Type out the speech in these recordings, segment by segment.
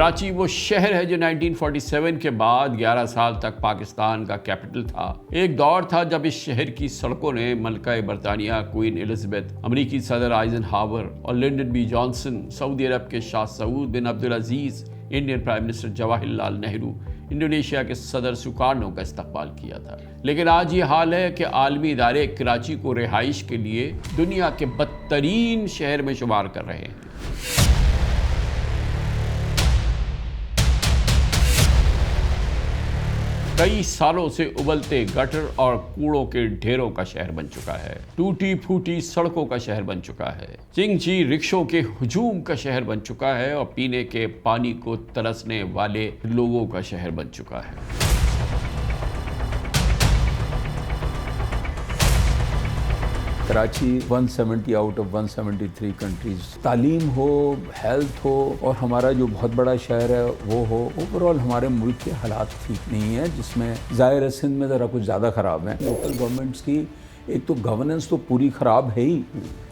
کراچی وہ شہر ہے جو 1947 کے بعد 11 سال تک پاکستان کا کیپٹل تھا۔ ایک دور تھا جب اس شہر کی سڑکوں نے ملکہ برطانیہ کوئین الزبیتھ، امریکی صدر آئزن ہاور اور لنڈن بی جانسن، سعودی عرب کے شاہ سعود بن عبدالعزیز، Indian prime minister Jawaharlal Nehru, Indonesia کے صدر سکارنو کا استقبال کیا تھا۔ لیکن آج یہ حال ہے کہ عالمی ادارے کراچی کو رہائش کے لیے دنیا کے بدترین شہر میں شمار کر رہے ہیں۔ کئی سالوں سے ابلتے گٹر اور کوڑوں کے ڈھیروں کا شہر بن چکا ہے، ٹوٹی پھوٹی سڑکوں کا شہر بن چکا ہے، چنگچی رکشوں کے ہجوم کا شہر بن چکا ہے اور پینے کے پانی کو ترسنے والے لوگوں کا شہر بن چکا ہے۔ کراچی 170 آؤٹ آف 173 کنٹریز، تعلیم ہو، ہیلتھ ہو، اور ہمارا جو بہت بڑا شہر ہے وہ ہو، اوورآل ہمارے ملک کے حالات ٹھیک نہیں ہیں، جس میں ظاہر ہے سندھ میں ذرا کچھ زیادہ خراب ہیں۔ لوکل گورنمنٹس کی ایک تو گورننس تو پوری خراب ہے ہی،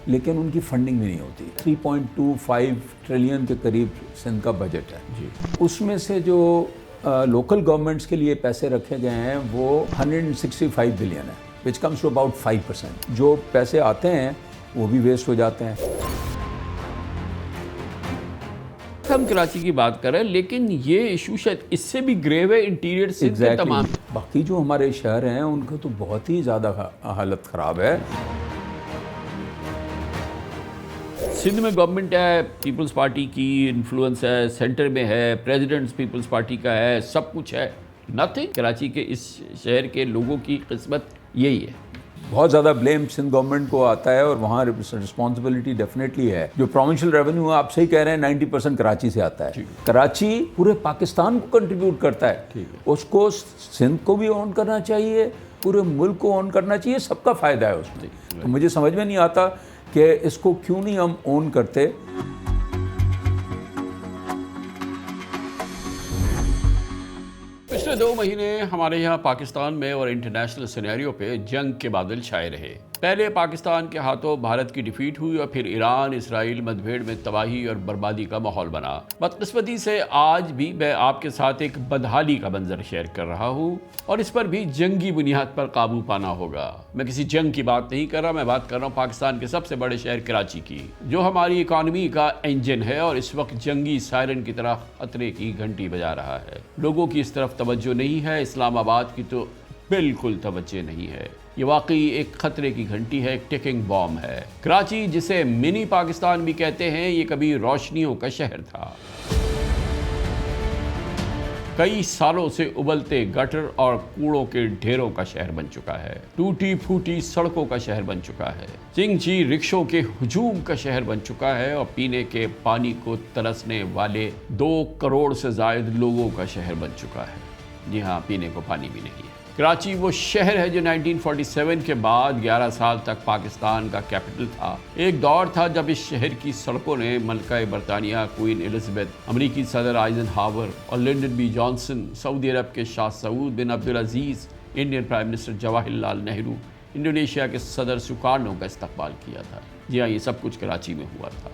لیکن ان کی فنڈنگ بھی نہیں ہوتی۔ 3.25 ٹریلین کے قریب سندھ کا بجٹ ہے، اس میں سے جو لوکل گورنمنٹس کے لیے پیسے رکھے گئے ہیں وہ 165 بلین ہے، which comes to about 5%۔ جو پیسے آتے ہیں وہ بھی ویسٹ ہو جاتے ہیں۔ ہم کراچی کی بات کر رہے ہیں، لیکن یہ ایشو شاید اس سے بھی گریو ہے انٹیریئر سندھ کے تمام۔ باقی جو ہمارے شہر ہیں ان کا تو بہت ہی زیادہ حالت خراب ہے۔ سندھ میں گورنمنٹ ہے، پیپلز پارٹی کی انفلوئنس ہے، سینٹر میں ہے، پریزیڈنٹ پیپلز پارٹی کا ہے، سب کچھ ہے، نتھنگ۔ کراچی کے اس شہر کے لوگوں کی قسمت یہی ہے۔ بہت زیادہ بلیم سندھ گورنمنٹ کو آتا ہے اور وہاں رسپانسبلٹی ڈیفینیٹلی ہے۔ جو پروونشل ریونیو آپ صحیح کہہ رہے ہیں 90% کراچی سے آتا ہے۔ کراچی پورے پاکستان کو کنٹریبیوٹ کرتا ہے، اس کو سندھ کو بھی اون کرنا چاہیے، پورے ملک کو اون کرنا چاہیے، سب کا فائدہ ہے اس میں۔ تو مجھے سمجھ میں نہیں آتا کہ اس کو کیوں نہیں ہم اون کرتے۔ پچھلے 2 مہینے ہمارے یہاں پاکستان میں اور انٹرنیشنل سینیریو پہ جنگ کے بادل چھائے رہے۔ پہلے پاکستان کے ہاتھوں بھارت کی ڈیفیٹ ہوئی اور پھر ایران اسرائیل مدبھیڑ میں تباہی اور بربادی کا ماحول بنا۔ بدقسمتی سے آج بھی میں آپ کے ساتھ ایک بدحالی کا منظر شیئر کر رہا ہوں، اور اس پر بھی جنگی بنیاد پر قابو پانا ہوگا۔ میں کسی جنگ کی بات نہیں کر رہا، میں بات کر رہا ہوں پاکستان کے سب سے بڑے شہر کراچی کی، جو ہماری اکانومی کا انجن ہے اور اس وقت جنگی سائرن کی طرح خطرے کی گھنٹی بجا رہا ہے۔ لوگوں کی اس طرف توجہ نہیں ہے، اسلام آباد کی تو بالکل توجہ نہیں ہے۔ یہ واقعی ایک خطرے کی گھنٹی ہے، ایک ٹیکنگ بام ہے۔ کراچی، جسے منی پاکستان بھی کہتے ہیں، یہ کبھی روشنیوں کا شہر تھا۔ کئی سالوں سے ابلتے گٹر اور کوڑوں کے ڈھیروں کا شہر بن چکا ہے، ٹوٹی پھوٹی سڑکوں کا شہر بن چکا ہے، چنگچی رکشوں کے ہجوم کا شہر بن چکا ہے اور پینے کے پانی کو ترسنے والے 2 کروڑ سے زائد لوگوں کا شہر بن چکا ہے۔ جی ہاں، پینے کو پانی بھی نہیں ہے۔ کراچی وہ شہر ہے جو 1947 کے بعد 11 سال تک پاکستان کا کیپٹل تھا۔ ایک دور تھا جب اس شہر کی سڑکوں نے ملکہ برطانیہ کوئین الزبیتھ، امریکی صدر آئزن ہاور اور لنڈن بی جانسن، سعودی عرب کے شاہ سعود بن عبدالعزیز، Indian prime minister Jawaharlal Nehru, Indonesia کے صدر سکارنو کا استقبال کیا تھا۔ جی ہاں، یہ سب کچھ کراچی میں ہوا تھا۔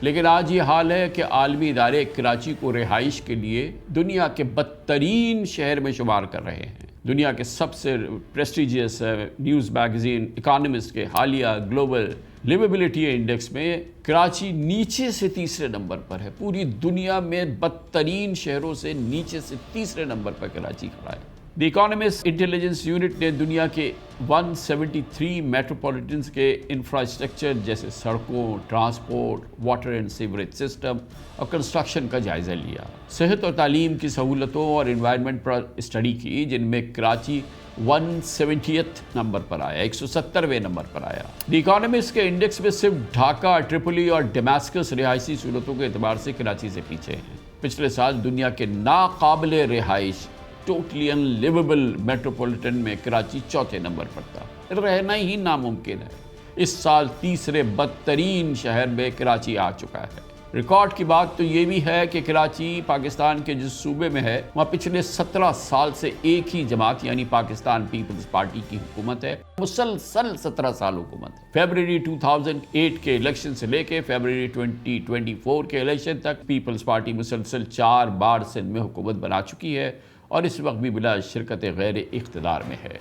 لیکن آج یہ حال ہے کہ عالمی ادارے کراچی کو رہائش کے لیے دنیا کے بدترین شہر میں شمار کر رہے ہیں۔ دنیا کے سب سے پریسٹیجیس نیوز میگزین اکانومسٹ کے حالیہ گلوبل لیویبلٹی انڈیکس میں کراچی نیچے سے 3رے نمبر پر ہے۔ پوری دنیا میں بدترین شہروں سے نیچے سے 3رے نمبر پر کراچی کھڑا ہے۔ دی اکانومسٹ انٹیلیجنس یونٹ نے دنیا کے 173 میٹروپولیٹنز کے انفراسٹرکچر جیسے سڑکوں، transport, water and sewerage system اور کنسٹرکشن کا جائزہ لیا، صحت اور تعلیم کی سہولتوں اور انوائرمنٹ پر اسٹڈی کی، جن میں کراچی 170 نمبر پر آیا، 170ویں نمبر پر آیا۔ دی اکانومسٹ کے انڈیکس میں صرف ڈھاکہ، ٹریپولی اور ڈیماسکس رہائشی سہولتوں کے اعتبار سے کراچی سے پیچھے ہیں۔ پچھلے سال دنیا کے ناقابل رہائش ٹوٹلی ان لیویبل میٹروپولیٹن میں کراچی 4تھے نمبر پر تھا۔ رہنا ہی ناممکن ہے۔ اس سال 3رے بدترین شہر میں کراچی آ چکا ہے۔ ریکارڈ کی بات تو یہ بھی ہے کہ کراچی پاکستان کے جس صوبے میں ہے وہاں پچھلے 17 سال سے ایک ہی جماعت یعنی پاکستان پیپلز پارٹی کی حکومت ہے، مسلسل 17 سال حکومت ہے۔ فیبرری 2008 کے الیکشن سے لے کے فیبرری 2024 کے الیکشن تک پیپلز پارٹی مسلسل 4 بار سندھ میں حکومت بنا چکی ہے اور اس وقت بھی بلا شرکت غیر اقتدار میں ہے۔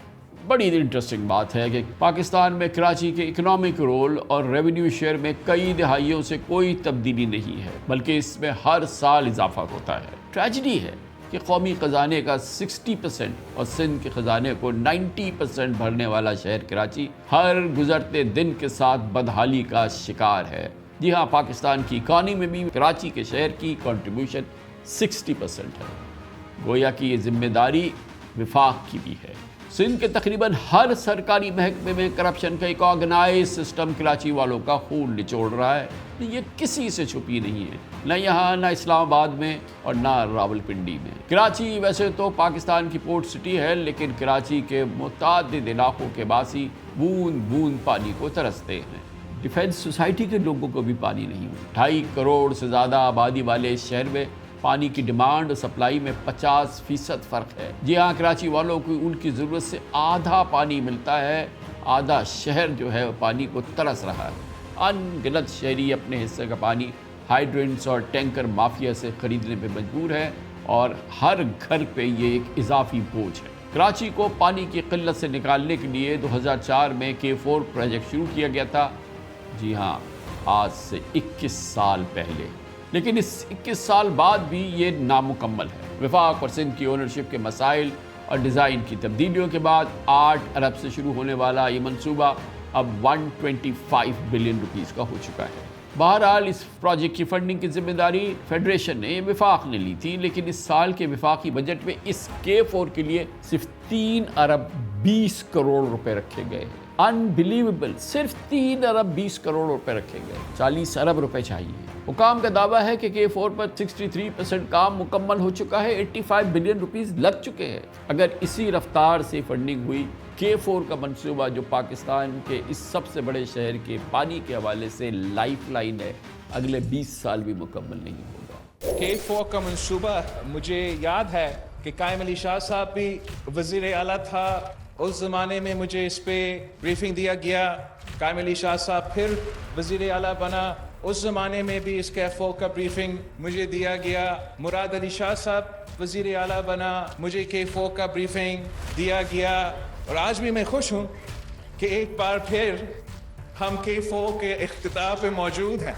بڑی انٹرسٹنگ بات ہے کہ پاکستان میں کراچی کے اکنامک رول اور ریونیو شیئر میں کئی دہائیوں سے کوئی تبدیلی نہیں ہے، بلکہ اس میں ہر سال اضافہ ہوتا ہے۔ ٹریجڈی ہے کہ قومی خزانے کا 60% اور سندھ کے خزانے کو 90% بھرنے والا شہر کراچی ہر گزرتے دن کے ساتھ بدحالی کا شکار ہے۔ جی ہاں، پاکستان کی اکانومی میں بھی کراچی کے شہر کی کنٹریبیوشن 60% ہے۔ گویا کہ یہ ذمہ داری وفاق کی بھی ہے۔ سندھ کے تقریباً ہر سرکاری محکمے میں کرپشن کا ایک آرگنائز سسٹم کراچی والوں کا خون نچوڑ رہا ہے۔ یہ کسی سے چھپی نہیں ہے، نہ یہاں، نہ اسلام آباد میں اور نہ راولپنڈی میں۔ کراچی ویسے تو پاکستان کی پورٹ سٹی ہے، لیکن کراچی کے متعدد علاقوں کے باسی بوند بوند پانی کو ترستے ہیں۔ ڈیفنس سوسائٹی کے لوگوں کو بھی پانی نہیں ہے۔ 2.5 کروڑ سے زیادہ آبادی والے اس شہر میں پانی کی ڈیمانڈ اور سپلائی میں 50% فرق ہے۔ جی ہاں، کراچی والوں کو ان کی ضرورت سے آدھا پانی ملتا ہے، آدھا شہر جو ہے پانی کو ترس رہا ہے۔ ان گنت شہری اپنے حصے کا پانی ہائیڈرنٹس اور ٹینکر مافیا سے خریدنے پہ مجبور ہے اور ہر گھر پہ یہ ایک اضافی بوجھ ہے۔ کراچی کو پانی کی قلت سے نکالنے کے لیے 2004 میں K4 پروجیکٹ شروع کیا گیا تھا۔ جی ہاں، آج سے 21 سال پہلے، لیکن اس 21 سال بعد بھی یہ نامکمل ہے۔ وفاق اور سندھ کی اونرشپ کے مسائل اور ڈیزائن کی تبدیلیوں کے بعد 8 ارب سے شروع ہونے والا یہ منصوبہ اب 125 بلین روپیز کا ہو چکا ہے۔ بہرحال اس پروجیکٹ کی فنڈنگ کی ذمہ داری فیڈریشن نے، وفاق نے لی تھی، لیکن اس سال کے وفاقی بجٹ میں اس K4 کے لیے صرف 3 ارب 20 کروڑ روپے رکھے گئے ہیں۔ انبلیویبل، صرف 3 ارب 20 کروڑ روپے رکھے گئے، 40 ارب روپے چاہیے۔ حکام کا دعویٰ ہے کہ K4 پر 63% کام مکمل ہو چکا ہے، 85 بلین روپیز لگ چکے ہیں۔ اگر اسی رفتار سے فنڈنگ ہوئی، K4 کا منصوبہ جو پاکستان کے اس سب سے بڑے شہر کے پانی کے حوالے سے لائف لائن ہے، اگلے 20 سال بھی مکمل نہیں ہوگا۔ K4 کا منصوبہ، مجھے یاد ہے کہ قائم علی شاہ صاحب بھی وزیر اعلیٰ تھا، اس زمانے میں مجھے اس پہ بریفنگ دیا گیا۔ قائم علی شاہ صاحب پھر وزیر اعلیٰ بنا، اس زمانے میں بھی اس K4 کا بریفنگ مجھے دیا گیا۔ مراد علی شاہ صاحب وزیر اعلیٰ بنا، مجھے K4 کا بریفنگ دیا گیا، اور آج بھی میں خوش ہوں کہ ایک بار پھر ہم K4 کے افتتاح پہ موجود ہیں۔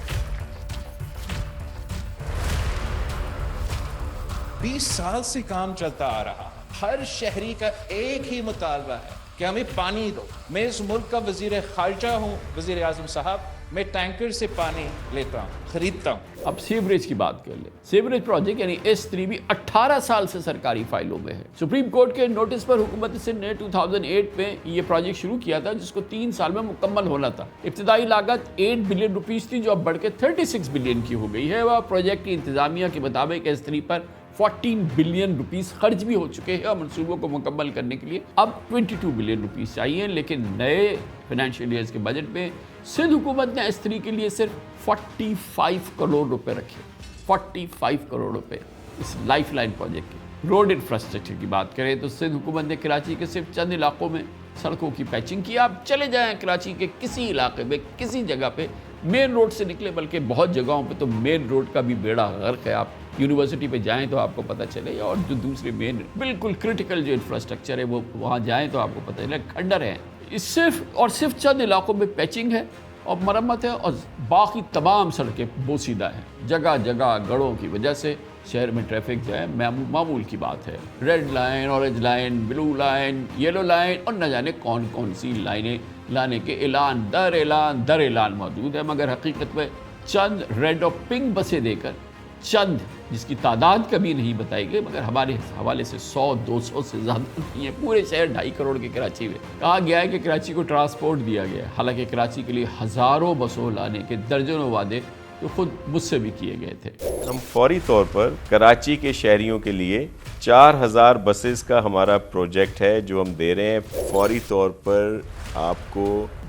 20 سال سے کام چلتا آ رہا، ہر شہری کا ایک ہی مطالبہ ہے کہ ہمیں پانی دو۔ میں اس ملک کا وزیر خارجہ ہوں، وزیر اعظم صاحب، میں ٹینکر سے پانی لیتا ہوں، خریدتا ہوں۔ اب سیوریج کی بات کر لیں۔ سیوریج پروجیکٹ یعنی S3 بھی 18 سال سے سرکاری فائلوں میں ہے۔ سپریم کورٹ کے نوٹس پر حکومت سندھ نے 2008 میں یہ پروجیکٹ شروع کیا تھا، جس کو 3 سال میں مکمل ہونا تھا۔ ابتدائی لاگت 8 بلین روپیز تھی، جو اب بڑھ کے 36 بلین کی ہو گئی ہے۔ وہ پروجیکٹ کی انتظامیہ کے مطابق S3 پر 14 بلین روپیز خرچ بھی ہو چکے ہیں اور منصوبوں کو مکمل کرنے کے لیے اب 22 بلین روپیز چاہیے، لیکن نئے فائنینشیل ایئرز کے بجٹ میں سندھ حکومت نے S3 کے لیے صرف 45 کروڑ روپے رکھے۔ 45 کروڑ روپے اس لائف لائن پروجیکٹ کے۔ روڈ انفراسٹرکچر کی بات کریں تو سندھ حکومت نے کراچی کے صرف چند علاقوں میں سڑکوں کی پیچنگ کی۔ آپ چلے جائیں کراچی کے کسی علاقے میں، کسی جگہ پہ مین روڈ سے نکلے، بلکہ بہت جگہوں پہ تو مین روڈ کا بھی بیڑا غرق ہے۔ آپ یونیورسٹی پہ جائیں تو آپ کو پتہ چلے، اور جو دوسرے مین بالکل کرٹیکل جو انفراسٹرکچر ہے وہ وہاں جائیں تو آپ کو پتہ چلے کھنڈر ہیں۔ صرف چند علاقوں میں پیچنگ ہے اور مرمت ہے، اور باقی تمام سڑکیں بوسیدہ ہیں۔ جگہ جگہ گڑھوں کی وجہ سے شہر میں ٹریفک جو ہے معمول کی بات ہے۔ Red line, orange line, blue line, yellow line اور نہ جانے کون کون سی لائنیں لانے کے اعلان در اعلان موجود ہے، مگر حقیقت میں چند ریڈ اور پنک بسیں دے کر، چند جس کی تعداد کبھی نہیں بتائی گئی، مگر ہمارے حوالے سے 100-200 سے زیادہ نہیں ہے۔ پورے شہر 2.5 کروڑ کے کراچی میں کہا گیا ہے کہ کراچی کو ٹرانسپورٹ دیا گیا ہے، حالانکہ کراچی کے لیے ہزاروں بسوں لانے کے درجنوں وعدے جو خود مجھ سے بھی کیے گئے تھے۔ ہم فوری طور پر کراچی کے شہریوں کے لیے 4000 بسز کا ہمارا پروجیکٹ ہے جو ہم دے رہے ہیں۔ فوری طور پر آپ کو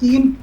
3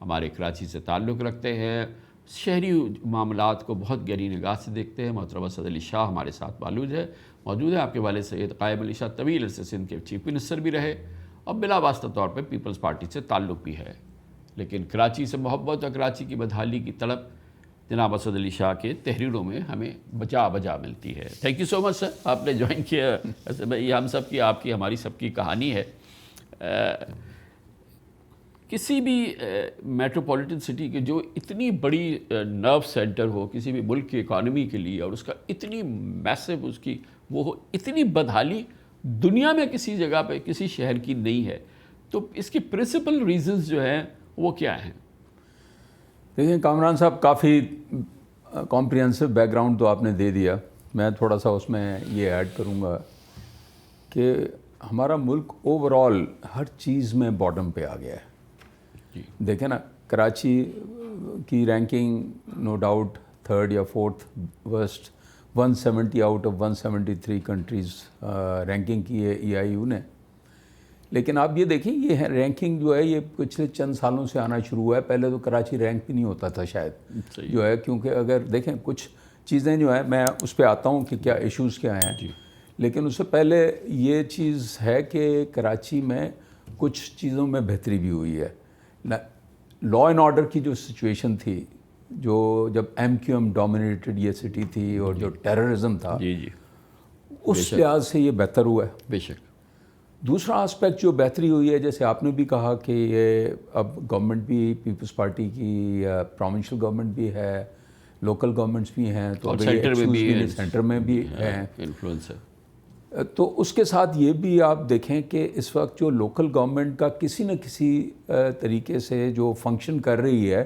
ہمارے کراچی سے تعلق رکھتے ہیں، شہری معاملات کو بہت گہری نگاہ سے دیکھتے ہیں۔ محترم اسد علی شاہ ہمارے ساتھ موجود ہے۔ آپ کے والد سید قائم علی شاہ طویل عرصے سندھ کے چیف منسٹر بھی رہے اور بلا واسطہ طور پہ پیپلز پارٹی سے تعلق بھی ہے، لیکن کراچی سے محبت اور کراچی کی بدحالی کی طلب جناب اسد علی شاہ کے تحریروں میں ہمیں بجا ملتی ہے۔ تھینک یو سو مچ سر، آپ نے جوائن کیا۔ یہ ہم سب کی، آپ کی، ہماری سب کی کہانی ہے۔ کسی بھی میٹروپولیٹن سٹی کے جو اتنی بڑی نرو سینٹر ہو کسی بھی ملک کی اکانومی کے لیے، اور اس کا اتنی میسو اس کی وہ ہو، اتنی بدحالی دنیا میں کسی جگہ پہ کسی شہر کی نہیں ہے، تو اس کی پرنسپل ریزنز جو ہیں وہ کیا ہیں؟ دیکھیں کامران صاحب، کافی کمپریہنسو بیک گراؤنڈ تو آپ نے دے دیا۔ میں تھوڑا سا اس میں یہ ایڈ کروں گا کہ ہمارا ملک اوور آل ہر چیز میں باٹم پہ آ گیا ہے۔ دیکھیں نا، کراچی کی رینکنگ نو ڈاؤٹ 3rd یا 4th worst 170 out of 173 countries ranking کی ہے EIU نے۔ لیکن آپ یہ دیکھیں، یہ رینکنگ جو ہے یہ پچھلے چند سالوں سے آنا شروع ہوا ہے۔ پہلے تو کراچی رینک بھی نہیں ہوتا تھا شاید، جو ہے، کیونکہ اگر دیکھیں کچھ چیزیں جو ہیں، میں اس پہ آتا ہوں کہ کیا ایشوز کیا ہیں، لیکن اس سے پہلے یہ چیز ہے کہ کراچی میں کچھ چیزوں میں بہتری بھی ہوئی ہے۔ لا اینڈ آرڈر کی جو سچویشن تھی، جو جب MQM ڈومینیٹڈ یہ سٹی تھی، اور جو ٹیررزم تھا، اس لحاظ سے یہ بہتر ہوا ہے۔ بے شک۔ دوسرا آسپیکٹ جو بہتری ہوئی ہے، جیسے آپ نے بھی کہا کہ یہ اب گورنمنٹ بھی پیپلز پارٹی کی پروونشل گورنمنٹ بھی ہے، لوکل گورنمنٹس بھی ہیں، تو سینٹر میں بھی ہیں انفلوئنس ہے۔ تو اس کے ساتھ یہ بھی آپ دیکھیں کہ اس وقت جو لوکل گورنمنٹ کا کسی نہ کسی طریقے سے جو فنکشن کر رہی ہے،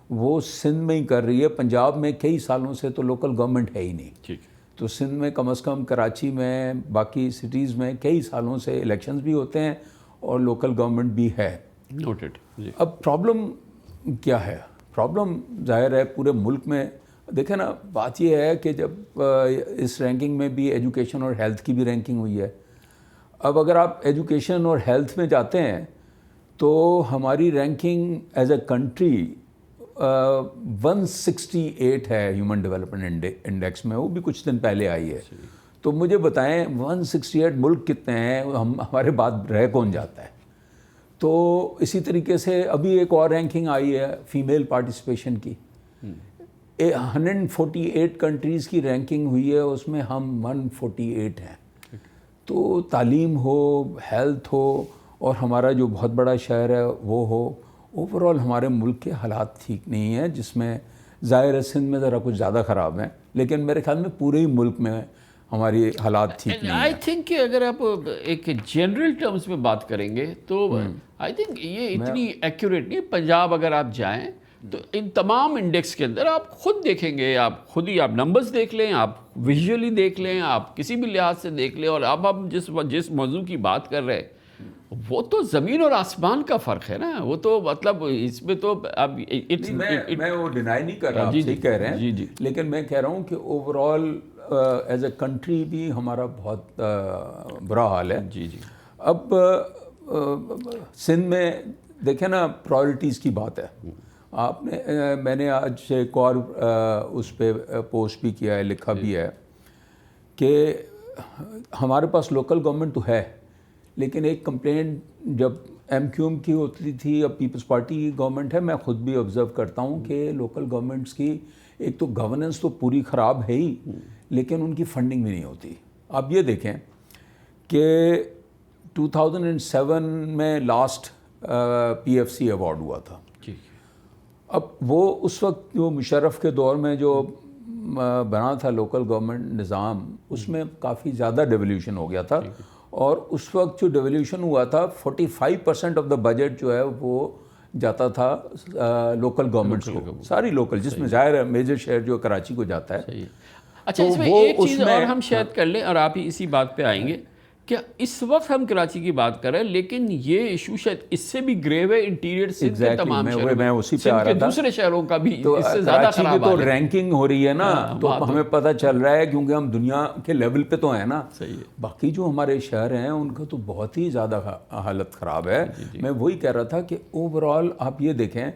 وہ سندھ میں ہی کر رہی ہے۔ پنجاب میں کئی سالوں سے تو لوکل گورنمنٹ ہے ہی نہیں، ٹھیک۔ تو سندھ میں کم از کم، کراچی میں، باقی سٹیز میں کئی سالوں سے الیکشنز بھی ہوتے ہیں اور لوکل گورنمنٹ بھی ہے۔ نوٹڈ۔ اب پرابلم کیا ہے؟ پرابلم ظاہر ہے پورے ملک میں۔ دیکھیں نا، بات یہ ہے کہ جب اس رینکنگ میں بھی ایجوکیشن اور ہیلتھ کی بھی رینکنگ ہوئی ہے، اب اگر آپ ایجوکیشن اور ہیلتھ میں جاتے ہیں تو ہماری رینکنگ ایز اے کنٹری 168 ہے ہیومن ڈیولپمنٹ انڈیکس میں، وہ بھی کچھ دن پہلے آئی ہے۔ تو مجھے بتائیں 168 ملک کتنے ہیں، ہمارے بعد رہ کون جاتا ہے؟ تو اسی طریقے سے ابھی ایک اور رینکنگ آئی ہے فیمیل پارٹیسپیشن کی، 148 کنٹریز کی رینکنگ ہوئی ہے، اس میں ہم 148 ہیں۔ تو تعلیم ہو، ہیلتھ ہو، اور ہمارا جو بہت بڑا شہر ہے وہ ہو، اوور آل ہمارے ملک کے حالات ٹھیک نہیں ہیں، جس میں ظاہر ہے سندھ میں ذرا کچھ زیادہ خراب ہیں، لیکن میرے خیال میں پورے ہی ملک میں ہماری حالات ٹھیک نہیں ہیں۔ آئی تھنک کہ اگر آپ ایک جنرل ٹرمز میں بات کریں گے تو آئی تھنک یہ اتنی ایکوریٹ نہیں۔ پنجاب اگر آپ جائیں تو ان تمام انڈیکس کے اندر آپ خود دیکھیں گے، آپ خود ہی آپ نمبرز دیکھ لیں، آپ ویژولی دیکھ لیں، آپ کسی بھی لحاظ سے دیکھ لیں، اور اب ہم جس موضوع کی بات کر رہے ہیں وہ تو زمین اور آسمان کا فرق ہے نا، وہ تو مطلب اس میں تو اب میں وہ ڈینائی نہیں کر رہا، آپ صحیح کہہ رہے ہیں، لیکن میں کہہ رہا ہوں کہ over all as a country بھی ہمارا بہت برا حال ہے۔ جی جی۔ اب سندھ میں دیکھیں نا، پرائرٹیز کی بات ہے۔ آپ نے، میں نے آج ایک اور اس پہ پوسٹ بھی کیا ہے، لکھا بھی ہے کہ ہمارے پاس لوکل گورنمنٹ تو ہے، لیکن ایک کمپلینٹ جب MQM کی ہوتی تھی، اب پیپلز پارٹی کی گورنمنٹ ہے، میں خود بھی آبزرو کرتا ہوں کہ لوکل گورنمنٹس کی ایک تو گورننس تو پوری خراب ہے ہی، لیکن ان کی فنڈنگ بھی نہیں ہوتی۔ آپ یہ دیکھیں کہ 2007 میں لاسٹ PFC ایوارڈ ہوا تھا، اب وہ اس وقت جو مشرف کے دور میں جو بنا تھا لوکل گورنمنٹ نظام، اس میں کافی زیادہ ڈیولیوشن ہو گیا تھا، اور اس وقت جو ڈیولیوشن ہوا تھا 45% آف دا بجٹ جو ہے وہ جاتا تھا لوکل گورنمنٹس کو، ساری لوکل، جس میں ظاہر ہے میجر شہر جو کراچی کو جاتا ہے۔ اچھا، اس میں ایک چیز اور ہم شاید کر لیں، اور آپ ہی اسی بات پہ آئیں گے کہ اس وقت ہم کراچی کی بات کر رہے ہیں، لیکن یہ ایشو شاید اس سے بھی گریو ہے انٹیریئر سندھ کے تمام شہروں میں، سندھ کے دوسرے شہروں کا بھی اس سے زیادہ خراب تو رینکنگ ہو رہی ہے نا، تو ہمیں پتہ چل رہا ہے کیونکہ ہم دنیا کے لیول پہ تو ہیں نا۔ باقی جو ہمارے شہر ہیں ان کا تو بہت ہی زیادہ حالت خراب ہے۔ میں وہی کہہ رہا تھا کہ اوور آل آپ یہ دیکھیں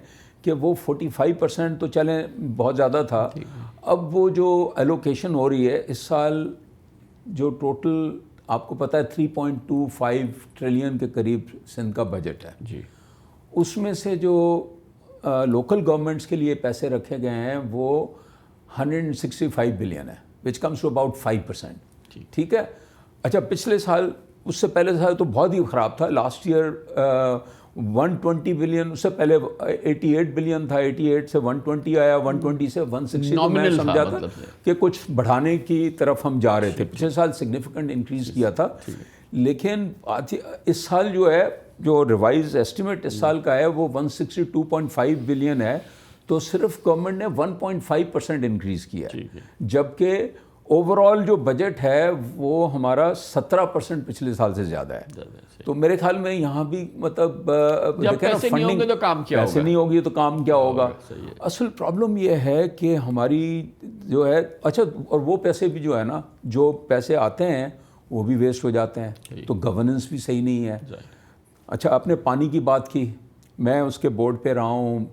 کہ وہ 45% تو چلیں بہت زیادہ تھا. اب وہ جو ایلوکیشن ہو رہی ہے اس سال, جو ٹوٹل آپ کو پتہ ہے 3.25 ٹریلین کے قریب سندھ کا بجٹ ہے جی, اس میں سے جو لوکل گورنمنٹس کے لیے پیسے رکھے گئے ہیں وہ 165 بلین ہے, وچ کمز ٹو اباؤٹ 5%. ٹھیک ہے. اچھا, پچھلے سال, اس سے پہلے سال تو بہت ہی خراب تھا. لاسٹ ایئر 120 بلین, اس سے پہلے 88 بلین تھا, 88 سے 120 آیا, 120 سے 160. تو میں سمجھا تھا کہ کچھ بڑھانے کی طرف ہم جا رہے تھے. پچھلے سال سگنیفیکنٹ انکریز کیا تھا, لیکن اس سال جو ہے, جو ریوائز ایسٹیمیٹ اس سال کا ہے وہ 162.5 بلین ہے. تو صرف گورنمنٹ نے 1.5% انکریز کیا ہے, جبکہ اوور آل جو بجٹ ہے وہ ہمارا 17% پچھلے سال سے زیادہ ہے. تو میرے خیال میں یہاں بھی مطلب جب پیسے نہیں ہوں گے تو کام کیا ہوگا, پیسے نہیں ہوگی تو کام کیا ہوگا. اصل پرابلم یہ ہے کہ ہماری جو ہے, اچھا, اور وہ پیسے بھی جو ہے نا, جو پیسے آتے ہیں وہ بھی ویسٹ ہو جاتے ہیں, تو گورننس بھی صحیح نہیں ہے. اچھا, آپ نے پانی کی بات کی, میں اس کے بورڈ پہ رہا ہوں,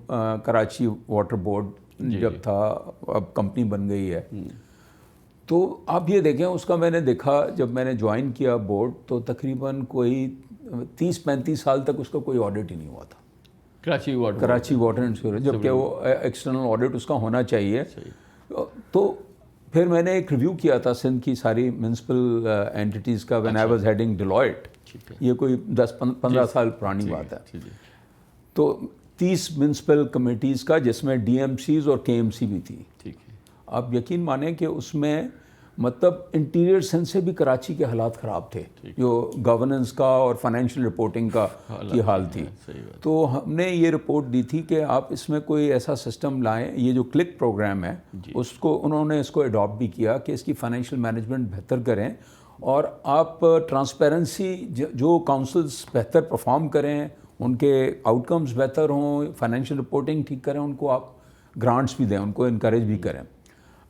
کراچی واٹر بورڈ جب تھا, اب کمپنی بن گئی ہے. تو آپ یہ دیکھیں, اس کا میں نے دیکھا جب میں نے جوائن کیا بورڈ, تو تقریباً کوئی 30-35 سال تک اس کا کوئی آڈٹ ہی نہیں ہوا تھا, کراچی واٹر اینڈ سیوریج, جبکہ وہ ایکسٹرنل آڈٹ اس کا ہونا چاہیے. تو پھر میں نے ایک ریویو کیا تھا سندھ کی ساری میونسپل اینٹیز کا, when I was heading delight. یہ کوئی 10-15 سال پرانی بات ہے. تو 30 میونسپل کمیٹیز کا, جس میں ڈی ایم سیز اور کے ایم سی بھی تھی. آپ یقین مانیں کہ اس میں مطلب انٹیریئر سندھ سے بھی کراچی کے حالات خراب تھے, جو گورننس کا اور فائنینشیل رپورٹنگ کا کی حال تھی. تو ہم نے یہ رپورٹ دی تھی کہ آپ اس میں کوئی ایسا سسٹم لائیں. یہ جو کلک پروگرام ہے اس کو انہوں نے اس کو اڈاپٹ بھی کیا کہ اس کی فائنینشیل مینجمنٹ بہتر کریں, اور آپ ٹرانسپیرنسی, جو کاؤنسلز بہتر پرفارم کریں, ان کے آؤٹ کمز بہتر ہوں, فائنینشیل رپورٹنگ ٹھیک کریں, ان کو آپ گرانٹس بھی دیں, ان کو انکریج بھی کریں.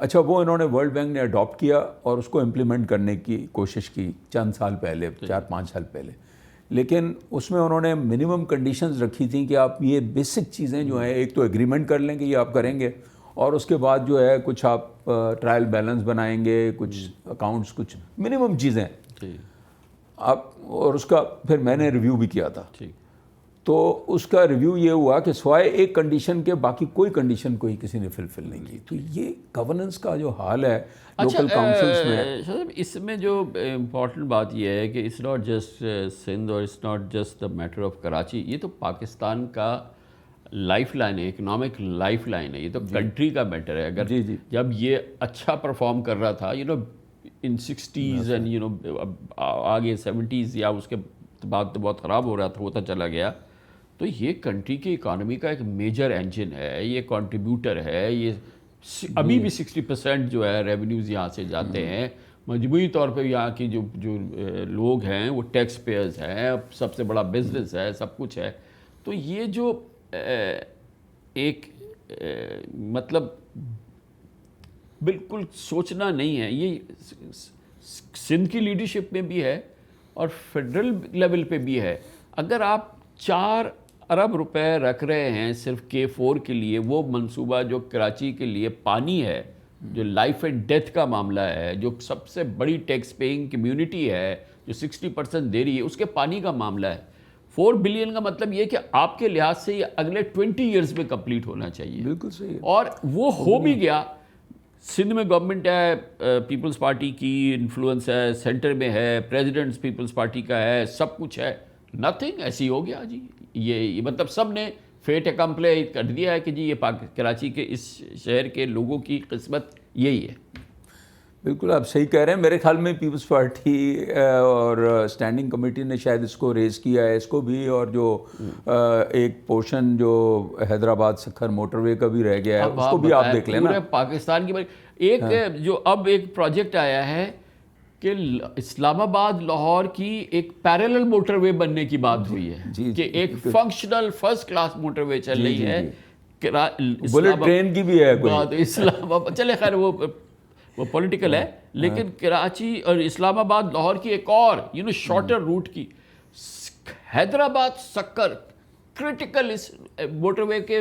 اچھا, وہ انہوں نے ورلڈ بینک نے اڈاپٹ کیا اور اس کو امپلیمنٹ کرنے کی کوشش کی چند سال پہلے, 4-5 سال پہلے. لیکن اس میں انہوں نے منیمم کنڈیشنز رکھی تھیں کہ آپ یہ بیسک چیزیں جو ہیں, ایک تو ایگریمنٹ کر لیں کہ یہ آپ کریں گے, اور اس کے بعد جو ہے کچھ آپ ٹرائل بیلنس بنائیں گے, کچھ اکاؤنٹس, کچھ منیمم چیزیں آپ. اور اس کا پھر میں نے ریویو بھی کیا تھا. تو اس کا ریویو یہ ہوا کہ سوائے ایک کنڈیشن کے باقی کوئی کنڈیشن کوئی کسی نے فلفل نہیں کی. تو یہ گورننس کا جو حال ہے لوکل کاؤنسلز میں, اس میں جو امپورٹنٹ بات یہ ہے کہ اٹس ناٹ جسٹ سندھ اور it's not just the matter of Karachi, یہ تو پاکستان کا لائف لائن ہے, اکنامک لائف لائن ہے, یہ تو کنٹری کا میٹر ہے. اگر جب یہ اچھا پرفارم کر رہا تھا, ان 60s اینڈ آگے 70s, یا اس کے بعد تو بہت خراب ہو رہا تھا, ہوتا چلا گیا, تو یہ کنٹری کی اکانومی کا ایک میجر انجن ہے, یہ کنٹریبیوٹر ہے. یہ ابھی بھی 60% جو ہے ریونیوز یہاں سے جاتے ہیں. مجموعی طور پہ یہاں کی جو لوگ ہیں وہ ٹیکس پیئرز ہیں, سب سے بڑا بزنس ہے, سب کچھ ہے. تو یہ جو ایک مطلب بالکل سوچنا نہیں ہے, یہ سندھ کی لیڈرشپ میں بھی ہے اور فیڈرل لیول پہ بھی ہے. اگر آپ 4 ارب روپے رکھ رہے ہیں صرف K4 کے لیے, وہ منصوبہ جو کراچی کے لیے پانی ہے, جو لائف اینڈ ڈیتھ کا معاملہ ہے, جو سب سے بڑی ٹیکس پیئنگ کمیونٹی ہے, جو 60% دے رہی ہے, اس کے پانی کا معاملہ ہے. 4 بلین کا مطلب یہ کہ آپ کے لحاظ سے یہ اگلے 20 ایئرز میں کمپلیٹ ہونا چاہیے. بالکل صحیح. اور وہ ہو بھی گیا. سندھ میں گورنمنٹ ہے, پیپلز پارٹی کی انفلوئنس ہے, سینٹر میں ہے, پریزیڈنٹ پیپلز پارٹی کا ہے, سب کچھ ہے. نتھنگ ایسی ہو گیا جی. یہ مطلب سب نے فیٹ اکمپلی کر دیا ہے کہ جی یہ کراچی کے اس شہر کے لوگوں کی قسمت یہی ہے. بالکل آپ صحیح کہہ رہے ہیں. میرے خیال میں پیپلز پارٹی اور اسٹینڈنگ کمیٹی نے شاید اس کو ریز کیا ہے, اس کو بھی, اور جو ایک پورشن جو حیدرآباد سکھر موٹر وے کا بھی رہ گیا ہے, اس کو بھی آپ دیکھ لیں نا. پاکستان کی ایک جو اب ایک پروجیکٹ آیا ہے کہ اسلام آباد لاہور کی ایک پیرلل موٹر وے بننے کی بات ہوئی ہے, کہ ایک فنکشنل فرسٹ کلاس موٹر وے چل رہی ہے. بلٹ ٹرین کی بھی ہے اسلام آباد, چلے خیر وہ پولیٹیکل ہے, لیکن کراچی اور اسلام آباد لاہور کی ایک اور شارٹر روٹ کی, حیدرآباد سکر کرٹیکل اس موٹر وے کے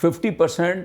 50%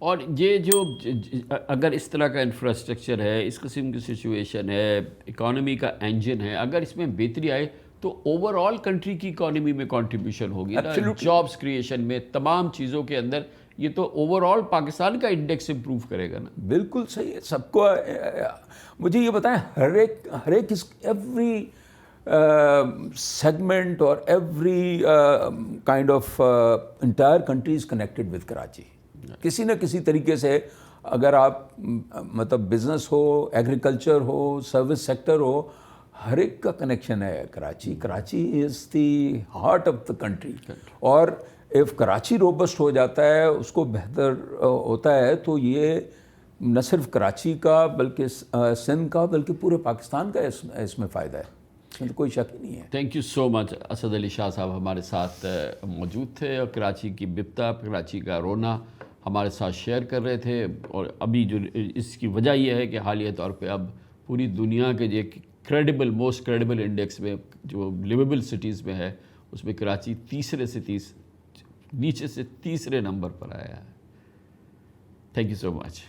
اور یہ جو اگر اس طرح کا انفراسٹرکچر ہے، اس قسم کی سچویشن ہے، اکانومی کا انجن ہے، اگر اس میں بہتری آئے تو اوور آل کنٹری کی اکانومی میں کنٹریبیوشن ہوگی نا، جابس کریشن میں، تمام چیزوں کے اندر. یہ تو اوور آل پاکستان کا انڈیکس امپروو کرے گا نا. بالکل صحیح ہے. سب کو مجھے یہ بتائیں، ہر ایک every segment or every kind of entire country is connected with Karachi. کسی نہ کسی طریقے سے اگر آپ مطلب بزنس ہو، ایگریکلچر ہو، سروس سیکٹر ہو، ہر ایک کا کنیکشن ہے Karachi. Karachi is the heart of the country. اور if کراچی روبسٹ ہو جاتا ہے، اس کو بہتر ہوتا ہے، تو یہ نہ صرف کراچی کا بلکہ سندھ کا بلکہ پورے پاکستان کا اس میں فائدہ ہے. کوئی شک نہیں ہے. تھینک یو سو مچ. اسد علی شاہ صاحب ہمارے ساتھ موجود تھے اور کراچی کی بپتا، کراچی کا رونا ہمارے ساتھ شیئر کر رہے تھے. اور ابھی جو اس کی وجہ یہ ہے کہ حالیہ طور پہ اب پوری دنیا کے جو کریڈیبل موسٹ کریڈیبل انڈیکس میں جو لیویبل سٹیز میں ہے، اس میں کراچی نیچے سے تیسرے نمبر پر آیا ہے. Thank you so much.